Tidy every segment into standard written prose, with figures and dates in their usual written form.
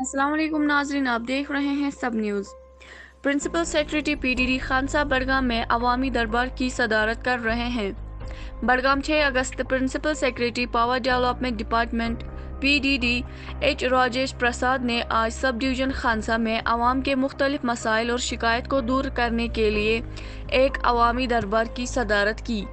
अस्सलाम वालेकुम नाजरीन, आप देख रहे हैं सब न्यूज़। प्रिंसिपल सेक्रेटरी पीडीडी खानसा बडगाम में अवामी दरबार की सदारत कर रहे हैं। बडगाम 6 अगस्त principal secretary power development department P D D H Rajesh Prasad ने आज सब डिवीजन खानसा में अवाम के मुख्तलिफ मसाइल और शिकायत को दूर करने के लिए एक अवामी दरबार की सदारत की।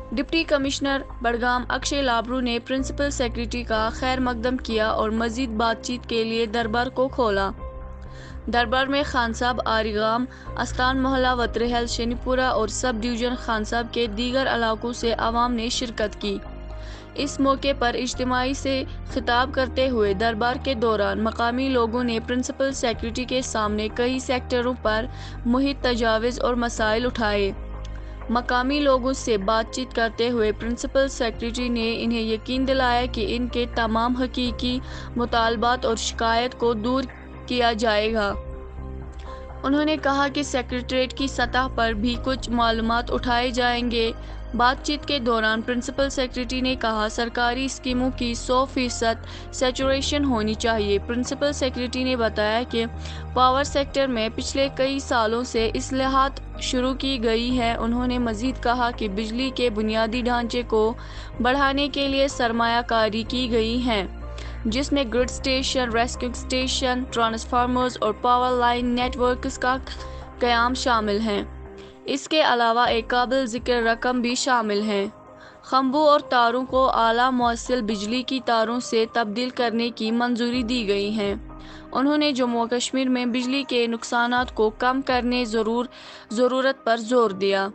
डिप्टी कमिश्नर बडगाम अक्षय लाबरू ने प्रिंसिपल सेक्रेटरी का खैर मकदम किया और मजीद बातचीत के लिए दरबार को खोला। दरबार में खानसाब आरिगाम, अस्तान मोहल्ला, वतरहल, शनीपुरा और सब डिवीजन खानसाब के दीगर इलाकों से आवाम ने शिरकत की। इस मौके पर इज्तिमाई से खिताब करते हुए दरबार के दौरान मकामी लोगों ने प्रिंसिपल सेक्रेटरी के सामने कई सेक्टरों पर मुहित तजाविज़ और मसाइल उठाए। मकामी लोगों से बातचीत करते हुए प्रिंसिपल सेक्रेटरी ने इन्हें यकीन दिलाया कि इनके तमाम हकीकी मुतालबात और शिकायत को दूर किया जाएगा। उन्होंने कहा कि सेक्रेटरीट की सतह पर भी कुछ मालूमात उठाए जाएंगे। बातचीत के दौरान प्रिंसिपल सेक्रेटरी ने कहा सरकारी स्कीमों की 100% सैचुरेशन होनी चाहिए। प्रिंसिपल सेक्रेटरी ने बताया कि पावर सेक्टर में पिछले कई सालों से इस्लाहात शुरू की गई है। उन्होंने मजीद कहा कि बिजली के बुनियादी ढांचे को बढ़ाने के लिए सरमायाकारी की गई है, जिसमें grid station, rescue station, transformers और पावर लाइन नेटवर्क्स का क़याम शामिल हैं। इसके अलावा एक काबिल ज़िक्र रकम भी शामिल है। खंभों और तारों को आला मौसल बिजली की तारों से तब्दील करने की मंजूरी दी गई है। उन्होंने जम्मू और कश्मीर में बिजली के नुकसानात को कम करने ज़रूरत पर जोर दिया।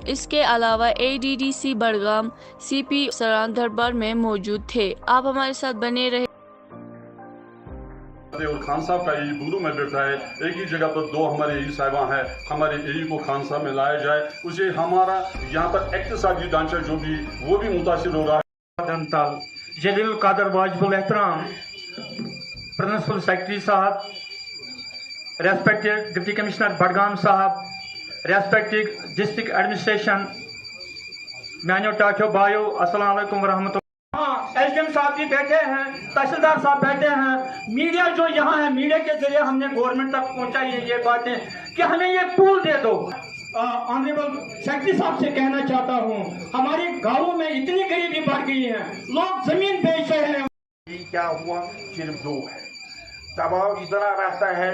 इसके अलावा ADDC बडगाम CP सरान दरबार में मौजूद थे। आप हमारे साथ बने रहे। और खान साहब का यही बुगरू में बैठा है, एक ही जगह पर दो हमारे यही साहिबा हैं, हमारे यही को खान साहब में लाया जाए, उसे हमारा यहाँ तक इक्तिसादी ढांचा जो भी वो भी मुतासिर हो रहा है। जलील कादर वाजिबुल एहतराम प्रिंसिपल सेक्रेटरी साहब, रेस्पेक्टेड डिप्टी कमिश्नर बडगाम साहब, रेस्पेक्टेड डिस्ट्रिक्ट एडमिनिस्ट्रेशन, म्यानो टाचो बायो, अस्सलाम वालेकुम वरहमतुल्लाह। SDM साहब भी बैठे हैं, तहसीलदार साहब बैठे हैं, मीडिया जो यहाँ है, मीडिया के जरिए हमने गवर्नमेंट तक पहुँचाई है ये बातें कि हमें ये पुल दे दो। ऑनरेबल सेक्रेटरी साहब से कहना चाहता हूँ, हमारे गाँवों में इतनी गरीबी बढ़ गई है, लोग जमीन बेच रहे हैं। क्या हुआ, सिर्फ दो है, दबाव इतना रहता है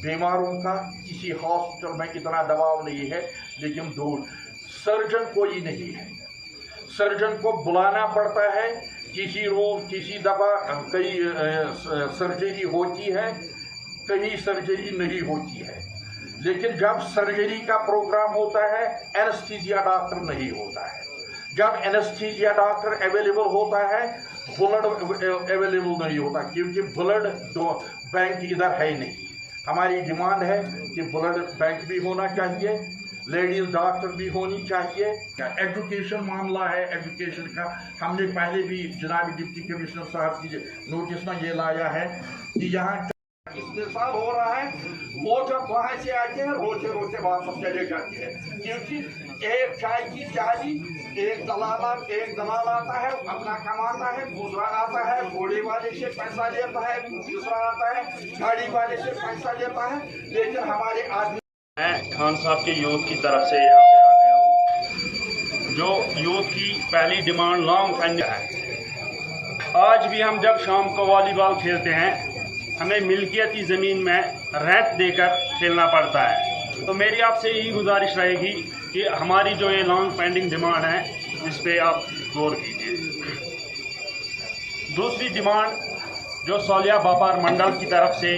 बीमारों का, किसी हॉस्पिटल में इतना दबाव नहीं है, लेकिन दो सर्जन कोई नहीं है। सर्जन को बुलाना पड़ता है, किसी दफा कई सर्जरी होती है, कहीं सर्जरी नहीं होती है। लेकिन जब सर्जरी का प्रोग्राम होता है एनेस्थीसिया डॉक्टर नहीं होता है। जब एनेस्थीसिया डॉक्टर अवेलेबल होता है ब्लड अवेलेबल नहीं होता, क्योंकि ब्लड बैंक इधर है नहीं। हमारी डिमांड है कि ब्लड बैंक भी होना चाहिए, लेडीज डॉक्टर भी होनी चाहिए। एजुकेशन मामला है, एजुकेशन का हमने पहले भी जनाब डिप्टी कमिश्नर साहब की नोटिस में ये लाया है कि यहाँ इस्तेमाल हो रहा है, वो जब वहाँ से आते हैं रोते रोते वापस चले जाते हैं, क्योंकि एक चाय की चाली एक दलाल आता है, अपना कमाता है, दूसरा आता है घोड़े वाले से पैसा लेता है, दूसरा आता है गाड़ी वाले से पैसा लेता है। लेकिन हमारे आदमी मैं खान साहब के यूथ की तरफ से यहाँ पे आ गया हूँ, जो यूथ की पहली डिमांड लॉन्ग पेंडिंग है। आज भी हम जब शाम को वॉलीबॉल खेलते हैं, हमें मिल्कियती ज़मीन में रेंट देकर खेलना पड़ता है। तो मेरी आपसे यही गुजारिश रहेगी कि हमारी जो ये लॉन्ग पेंडिंग डिमांड है, इस पर आप गौर कीजिए। दूसरी डिमांड जो सौलिया व्यापार मंडल की तरफ से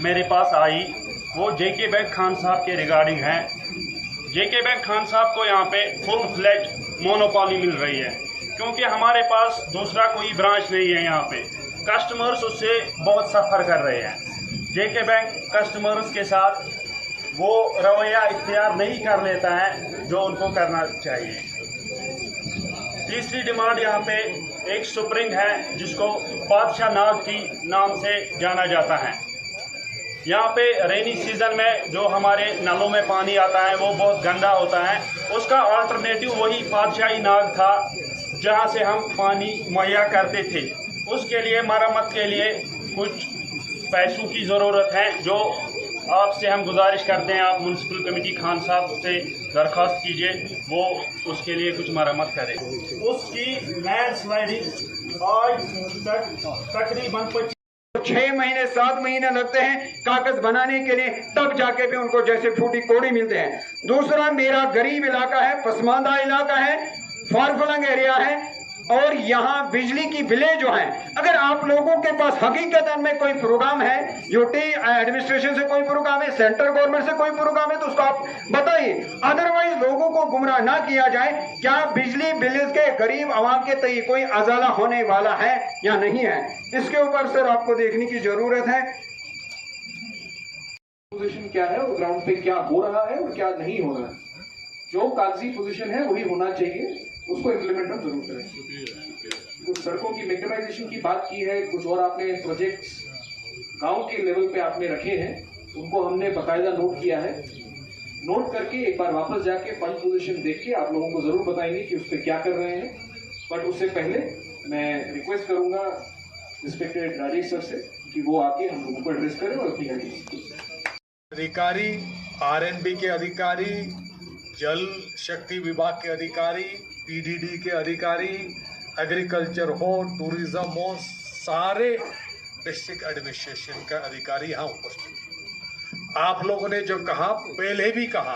मेरे पास आई, वो JK बैंक खान साहब के रिगार्डिंग है। JK बैंक खान साहब को यहाँ पे फुल फ्लेज मोनोपॉली मिल रही है, क्योंकि हमारे पास दूसरा कोई ब्रांच नहीं है। यहाँ पे कस्टमर्स उससे बहुत सफ़र कर रहे हैं। JK बैंक कस्टमर्स के साथ वो रवैया इख्तियार नहीं कर लेता है जो उनको करना चाहिए। तीसरी डिमांड यहाँ पे एक स्प्रिंग है, जिसको बादशाह नाग की नाम से जाना जाता है। यहाँ पे रेनी सीजन में जो हमारे नलों में पानी आता है वो बहुत गंदा होता है, उसका अल्टरनेटिव वही बादशाही नाग था जहाँ से हम पानी मुहैया करते थे। उसके लिए मरम्मत के लिए कुछ पैसों की ज़रूरत है, जो आपसे हम गुजारिश करते हैं आप म्यूनसिपल कमेटी खान साहब से दरख्वास्त कीजिए, वो उसके लिए कुछ मरम्मत करें। उसकी लैंड स्लाइडिंग आज तक तकरीबन 6 महीने 7 महीने लगते हैं कागज बनाने के लिए, तब जाके भी उनको जैसे फूटी कोड़ी मिलते हैं। दूसरा, मेरा गरीब इलाका है, पसमानदा इलाका है, फारफलंग एरिया है, और यहाँ बिजली की बिलें जो हैं, अगर आप लोगों के पास हकीकतन में कोई प्रोग्राम है, यूटी एडमिनिस्ट्रेशन से कोई प्रोग्राम है, सेंट्रल गवर्नमेंट से कोई प्रोग्राम है, तो उसको आप बताइए। अदरवाइज लोगों को गुमराह ना किया जाए। क्या बिजली बिल के गरीब आवाम के तय कोई अजाला होने वाला है या नहीं है, इसके ऊपर सर आपको देखने की जरूरत है। पोजीशन क्या है और ग्राउंड पे क्या हो रहा है और क्या नहीं हो रहा है। जो कागजी पोजीशन है वही होना चाहिए, उसको इम्प्लीमेंट हम जरूर करें। कुछ सड़कों की मेकनाइजेशन की बात की है, कुछ और आपने प्रोजेक्ट्स गांव के लेवल पे आपने रखे हैं, उनको हमने बाकायदा नोट किया है। नोट करके एक बार वापस जाके फंड पोजीशन देख के आप लोगों को जरूर बताएंगे कि उस पर क्या कर रहे हैं। बट उससे पहले मैं रिक्वेस्ट करूंगा रिस्पेक्टेड राजेश सर से कि वो आके हम लोगों को एड्रेस करें और अपनी अधिकारी, आरएनबी के अधिकारी, जल शक्ति विभाग के अधिकारी, पीडीडी के अधिकारी, एग्रीकल्चर हो, टूरिज्म हो, सारे डिस्ट्रिक्ट एडमिनिस्ट्रेशन का अधिकारी यहाँ उपस्थित हैं। आप लोगों ने जो कहा, पहले भी कहा,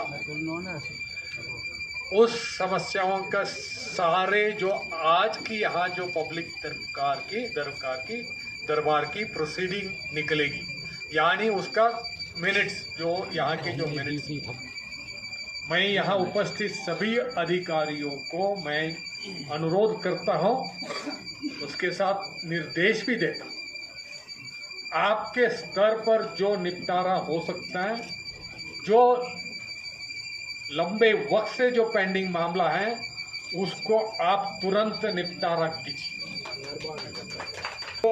उस समस्याओं का सारे जो आज की यहाँ जो पब्लिक दरबार की प्रोसीडिंग निकलेगी, यानी उसका मिनट्स, जो यहाँ के जो मिनट्स, मैं यहाँ उपस्थित सभी अधिकारियों को मैं अनुरोध करता हूँ, उसके साथ निर्देश भी देता हूँ, आपके स्तर पर जो निपटारा हो सकता है, जो लंबे वक्त से जो पेंडिंग मामला है, उसको आप तुरंत निपटारा कीजिए। तो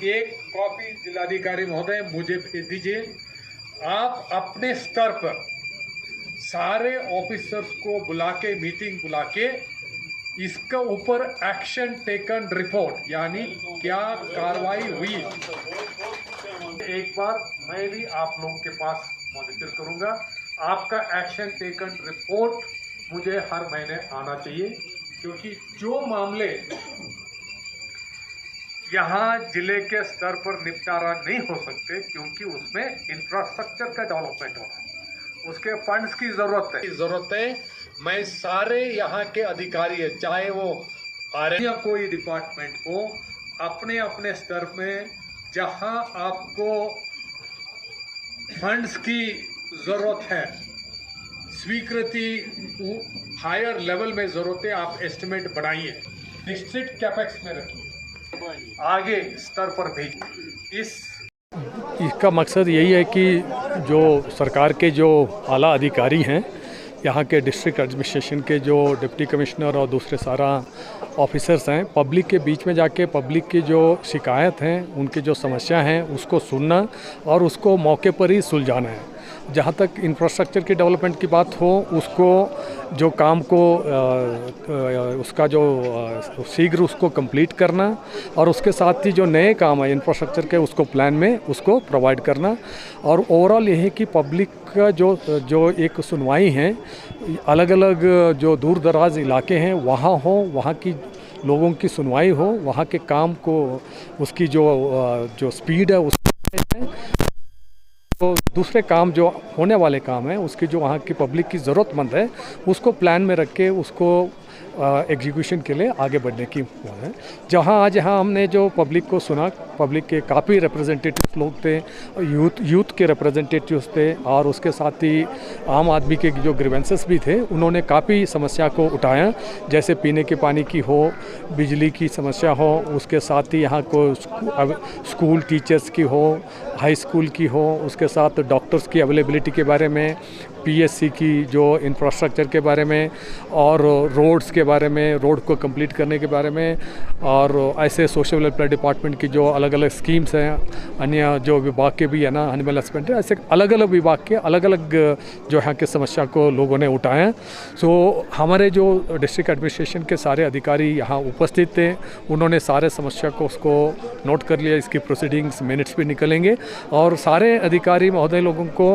एक कॉपी जिलाधिकारी महोदय मुझे भेज दीजिए। आप अपने स्तर पर सारे ऑफिसर्स को बुला के, मीटिंग बुला के, इसका ऊपर एक्शन टेकन रिपोर्ट, यानी क्या कार्रवाई हुई, एक बार मैं भी आप लोगों के पास मॉनिटर करूंगा। आपका एक्शन टेकन रिपोर्ट मुझे हर महीने आना चाहिए, क्योंकि जो मामले यहाँ जिले के स्तर पर निपटारा नहीं हो सकते, क्योंकि उसमें इंफ्रास्ट्रक्चर का डेवलपमेंट होना है, उसके फंड्स की जरूरत है। मैं सारे यहाँ के अधिकारी है, चाहे वो या कोई डिपार्टमेंट हो, अपने अपने स्तर में जहाँ आपको फंड्स की जरूरत है, स्वीकृति हायर लेवल में जरूरत है, आप एस्टिमेट बढ़ाइए, डिस्ट्रिक्ट कैपेक्स में रखिए, आगे स्तर पर भेजिए। इसका मकसद यही है कि जो सरकार के जो आला अधिकारी हैं, यहाँ के डिस्ट्रिक्ट एडमिनिस्ट्रेशन के जो डिप्टी कमिश्नर और दूसरे सारा ऑफिसर्स हैं, पब्लिक के बीच में जाके पब्लिक की जो शिकायत हैं, उनकी जो समस्या हैं, उसको सुनना और उसको मौके पर ही सुलझाना है। जहाँ तक इंफ्रास्ट्रक्चर की डेवलपमेंट की बात हो, उसको जो काम को उसका जो शीघ्र उसको कंप्लीट करना, और उसके साथ ही जो नए काम है इंफ्रास्ट्रक्चर के, उसको प्लान में उसको प्रोवाइड करना। और ओवरऑल ये है कि पब्लिक का जो एक सुनवाई है, अलग अलग जो दूर दराज इलाके हैं वहाँ हो, वहाँ की लोगों की सुनवाई हो, वहाँ के काम को उसकी जो स्पीड है उसको, तो दूसरे काम जो होने वाले काम हैं उसकी जो वहाँ की पब्लिक की ज़रूरतमंद है, उसको प्लान में रख के उसको एग्जीक्यूशन के लिए आगे बढ़ने की है। जहाँ आज यहाँ हमने जो पब्लिक को सुना, पब्लिक के काफ़ी रिप्रेजेंटेटिव लोग थे, यूथ के रिप्रेजेंटेटिव्स थे, और उसके साथ ही आम आदमी के जो ग्रीवेंसेस भी थे, उन्होंने काफ़ी समस्या को उठाया, जैसे पीने के पानी की हो, बिजली की समस्या हो, उसके साथ ही यहाँ को स्कूल टीचर्स की हो, हाई स्कूल की हो, उसके साथ डॉक्टर्स की अवेलेबिलिटी के बारे में, पीएससी की जो इंफ्रास्ट्रक्चर के बारे में, और रोड्स रोड्स के बारे में, रोड को कंप्लीट करने के बारे में, और ऐसे सोशल वेलफेयर डिपार्टमेंट की जो अलग अलग स्कीम्स हैं, अन्य जो विभाग के भी है ना, एनिमल हस्बेंड्री, ऐसे अलग अलग विभाग के अलग अलग जो यहाँ की समस्या को लोगों ने उठाए हैं। सो हमारे जो डिस्ट्रिक्ट एडमिनिस्ट्रेशन के सारे अधिकारी यहाँ उपस्थित थे, उन्होंने सारे समस्या को उसको नोट कर लिया। इसकी प्रोसीडिंग्स मिनट्स भी निकलेंगे और सारे अधिकारी महोदय लोगों को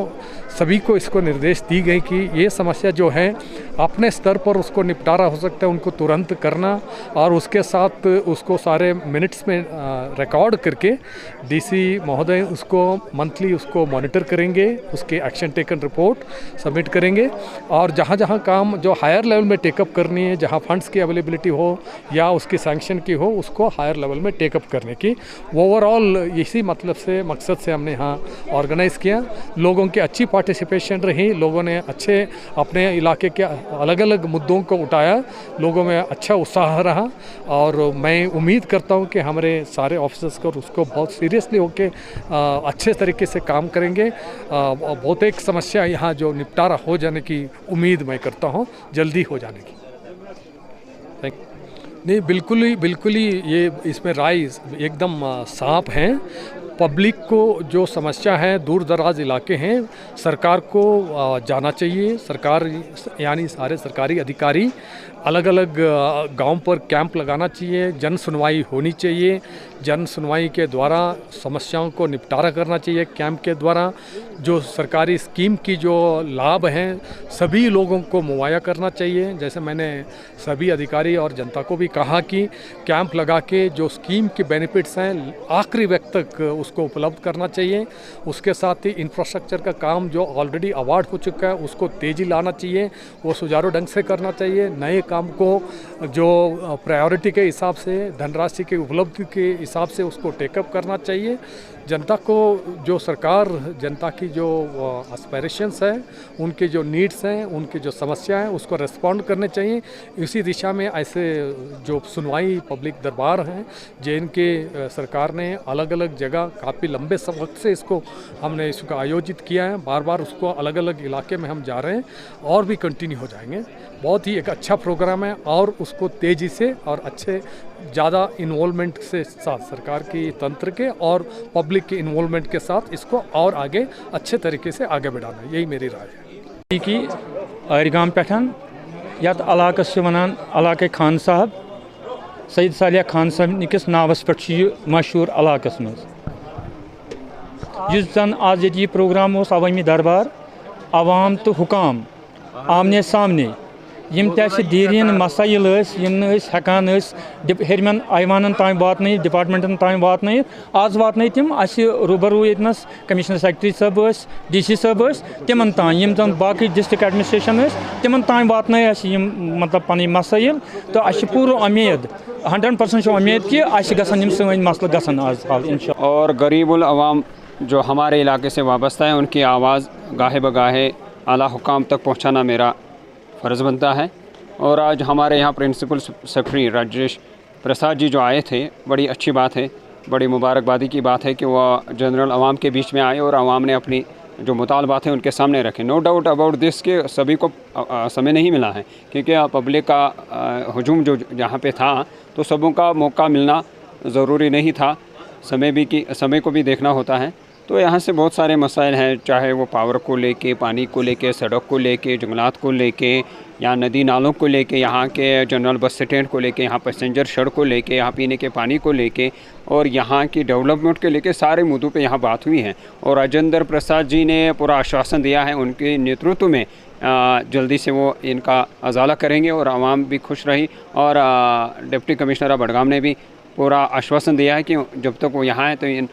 सभी को इसको निर्देश दी गई कि ये समस्या जो है अपने स्तर पर उसको निपटारा हो सकता है, उनको तुरंत करना, और उसके साथ उसको सारे मिनट्स में रिकॉर्ड करके डीसी महोदय उसको मंथली उसको मॉनिटर करेंगे, उसके एक्शन टेकन रिपोर्ट सबमिट करेंगे, और जहाँ जहाँ काम जो हायर लेवल में टेकअप करनी है, जहाँ फंड्स की अवेलेबिलिटी हो या उसकी सैंक्शन की हो, उसको हायर लेवल में टेकअप करने की ओवरऑल इसी मतलब से मकसद से हमने यहाँ ऑर्गेनाइज़ किया। लोगों की अच्छी पार्टिसिपेशन रही, लोगों ने अच्छे अपने इलाके के अलग अलग मुद्दों को उठाया, लोगों में अच्छा उत्साह रहा, और मैं उम्मीद करता हूँ कि हमारे सारे ऑफिसर्स को उसको बहुत सीरियसली होके अच्छे तरीके से काम करेंगे। बहुत एक समस्या यहाँ जो निपटारा हो जाने की उम्मीद मैं करता हूँ, जल्दी हो जाने की। नहीं, बिल्कुल ही ये इसमें राय एकदम साफ हैं। पब्लिक को जो समस्या है, दूर दराज इलाके हैं, सरकार को जाना चाहिए। सरकार यानी सारे सरकारी अधिकारी अलग अलग गांव पर कैंप लगाना चाहिए, जन सुनवाई होनी चाहिए, जन सुनवाई के द्वारा समस्याओं को निपटारा करना चाहिए। कैंप के द्वारा जो सरकारी स्कीम की जो लाभ हैं सभी लोगों को मुहैया करना चाहिए। जैसे मैंने सभी अधिकारी और जनता को भी कहा कि कैंप लगा के जो स्कीम के बेनिफिट्स हैं आखिरी व्यक्ति तक उसको उपलब्ध करना चाहिए। उसके साथ ही इंफ्रास्ट्रक्चर का काम जो ऑलरेडी अवार्ड हो चुका है उसको तेज़ी लाना चाहिए, वो सुचारू ढंग से करना चाहिए। नए काम को जो प्रायोरिटी के हिसाब से, धनराशि के उपलब्धि के हिसाब से उसको टेकअप करना चाहिए। जनता को जो सरकार, जनता की जो एस्पिरेशंस हैं, उनके जो नीड्स हैं, उनकी जो समस्या है उसको रिस्पॉन्ड करने चाहिए। इसी दिशा में ऐसे जो सुनवाई पब्लिक दरबार हैं जिनके सरकार ने अलग अलग जगह काफ़ी लंबे वक्त से इसको हमने इसको आयोजित किया है, बार बार उसको अलग अलग इलाके में हम जा रहे हैं और भी कंटिन्यू हो जाएंगे। बहुत ही एक अच्छा प्रोग्राम है और उसको तेज़ी से और अच्छे ज़्यादा इन्वॉल्वमेंट से साथ, सरकार की तंत्र के और पब्लिक के इन्वॉल्वमेंट के साथ इसको और आगे अच्छे तरीके से आगे बढ़ाना, यही मेरी राय है। कि आरगाम पेठन यत इलाकस वनान इलाके खान साहब, सईद सालिया खान साहब किस नावस पे मशहूर इलाकस मज जन आज ये प्रोग्राम उस अवामी दरबार, अवाम तो हुकाम आमने सामने यम दीरीन मसाइल हेकान हेरमन ऐवान ताम वात, डिपार्टमेंटन ताम वात, आज वात तम रूबरू यस कमिश्नर सेक्रेटरी साहब, DC साहब तिमन ताम यम जन बाकी डिस्ट्रिक्ट एडमिनिस्ट्रेशन तिमन ताम वात मतलब पन मसाइल। तो अ पूरा उम्मीद 100% उम्मीद कि गसन सन मसल गसन आज हाल इंशाअल्लाह। और गरीबुल अवाम जो हमारे इलाके से वाबस्ता है उनकी आवाज़ गाहे बगाहे आला हुकाम तक पहुँचाना मेरा फ़र्ज़ बनता है। और आज हमारे यहाँ प्रिंसिपल सेक्रेटरी राजेश प्रसाद जी जो आए थे, बड़ी अच्छी बात है, बड़ी मुबारकबादी की बात है कि वह जनरल आवाम के बीच में आए और आवाम ने अपनी जो मुतालबात हैं उनके सामने रखे। नो डाउट अबाउट दिस कि सभी को समय नहीं मिला है, क्योंकि पब्लिक का हजूम जो यहाँ पे था तो सबों का मौका मिलना ज़रूरी नहीं था, समय को भी देखना होता है। तो यहाँ से बहुत सारे मसाइल हैं, चाहे वो पावर को लेके, पानी को लेके, सड़क को लेके, जंगलात को लेके, या नदी नालों को लेके, यहाँ के जनरल बस स्टैंड को लेके, यहाँ पैसेंजर सड़क को लेके, यहाँ पीने के पानी को लेके और यहाँ की डेवलपमेंट के लेके सारे मुद्दों पे यहाँ बात हुई है। और राजेंद्र प्रसाद जी ने पूरा आश्वासन दिया है, उनके नेतृत्व में जल्दी से वो इनका अजाला करेंगे और आवाम भी खुश रही। और डिप्टी कमिश्नर बडगाम ने भी पूरा आश्वासन दिया है कि जब तक वो यहाँ है तो इन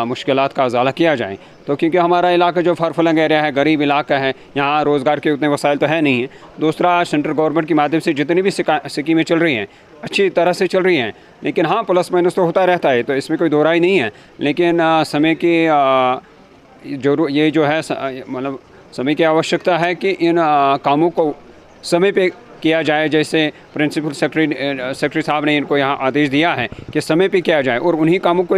मुश्किलात का अजाला किया जाए। तो क्योंकि हमारा इलाका जो फरफलंग एरिया है, गरीब इलाका है, यहाँ रोज़गार के उतने वसाइल तो है नहीं है। दूसरा, सेंट्रल गवर्नमेंट की माध्यम से जितनी भी स्कीमें चल रही हैं अच्छी तरह से चल रही हैं, लेकिन हाँ प्लस माइनस तो होता रहता है, तो इसमें कोई दो राय नहीं है। लेकिन समय की ये जो है मतलब समय की आवश्यकता है कि इन कामों को समय पे किया जाए। जैसे प्रिंसिपल सेक्रेटरी साहब ने इनको यहाँ आदेश दिया है कि समय पे किया जाए और उन्हीं कामों को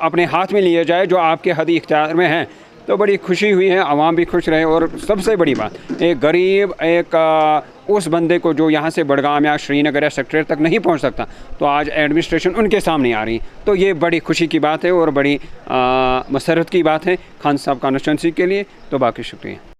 अपने हाथ में लिया जाए जो आपके हदी इख्तियार में हैं। तो बड़ी खुशी हुई है, आवाम भी खुश रहे। और सबसे बड़ी बात, एक गरीब, एक उस बंदे को जो यहाँ से बड़गाम या श्रीनगर या सेक्रेटरीट तक नहीं पहुँच सकता, तो आज एडमिनिस्ट्रेशन उनके सामने आ रही। तो ये बड़ी खुशी की बात है और बड़ी मसरत की बात है खान साहब कॉन्स्टिट्यूंसी के लिए। तो बाकी शुक्रिया।